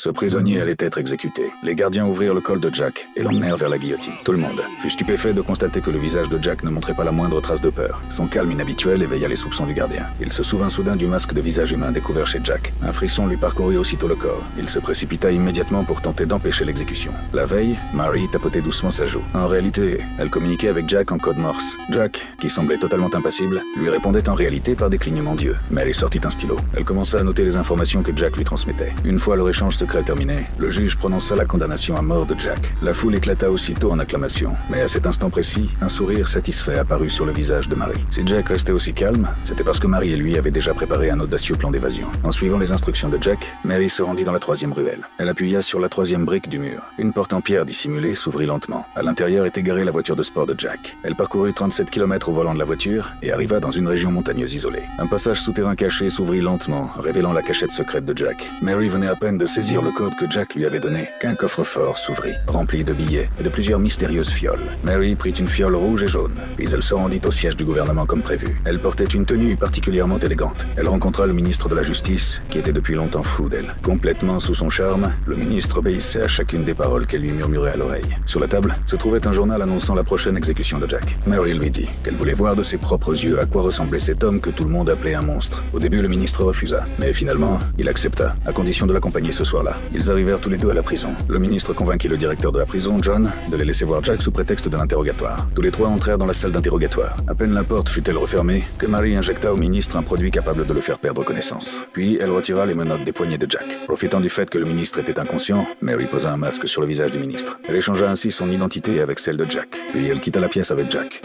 Ce prisonnier allait être exécuté. Les gardiens ouvrirent le col de Jack et l'emmenèrent vers la guillotine. Tout le monde fut stupéfait de constater que le visage de Jack ne montrait pas la moindre trace de peur. Son calme inhabituel éveilla les soupçons du gardien. Il se souvint soudain du masque de visage humain découvert chez Jack. Un frisson lui parcourut aussitôt le corps. Il se précipita immédiatement pour tenter d'empêcher l'exécution. La veille, Mary tapotait doucement sa joue. En réalité, elle communiquait avec Jack en code morse. Jack, qui semblait totalement impassible, lui répondait en réalité par des clignements d'yeux. Mary sortit un stylo. Elle commença à noter les informations que Jack lui transmettait. Une fois leur échange secret terminé, le juge prononça la condamnation à mort de Jack. La foule éclata aussitôt en acclamations. Mais à cet instant précis, un sourire satisfait apparut sur le visage de Mary. Si Jack restait aussi calme, c'était parce que Mary et lui avaient déjà préparé un audacieux plan d'évasion. En suivant les instructions de Jack, Mary se rendit dans la troisième ruelle. Elle appuya sur la troisième brique du mur. Une porte en pierre dissimulée s'ouvrit lentement. À l'intérieur était garée la voiture de sport de Jack. Elle parcourut 37 km au volant de la voiture et arriva dans une région montagneuse isolée. Un passage souterrain caché s'ouvrit lentement, révélant la cachette secrète de Jack. Mary venait à peine de saisir le code que Jack lui avait donné qu'un coffre-fort s'ouvrit, rempli de billets et de plusieurs mystérieuses fioles. Mary prit une fiole rouge et jaune, puis elle se rendit au siège du gouvernement comme prévu. Elle portait une tenue particulièrement élégante. Elle rencontra le ministre de la Justice, qui était depuis longtemps fou d'elle. Complètement sous son charme, le ministre obéissait à chacune des paroles qu'elle lui murmurait à l'oreille. Sur la table se trouvait un journal annonçant la prochaine exécution de Jack. Mary lui dit qu'elle voulait voir de ses propres yeux à quoi ressemblait cet homme que tout le monde appelait un monstre. Au début, le ministre refusa, mais finalement, il accepta, à condition de l'accompagner ce soir-là. Ils arrivèrent tous les deux à la prison. Le ministre convainquit le directeur de la prison, John, de les laisser voir Jack sous prétexte de l'interrogatoire. Tous les trois entrèrent dans la salle d'interrogatoire. À peine la porte fut-elle refermée que Mary injecta au ministre un produit capable de le faire perdre connaissance. Puis elle retira les menottes des poignets de Jack. Profitant du fait que le ministre était inconscient, Mary posa un masque sur le visage du ministre. Elle échangea ainsi son identité avec celle de Jack. Puis elle quitta la pièce avec Jack.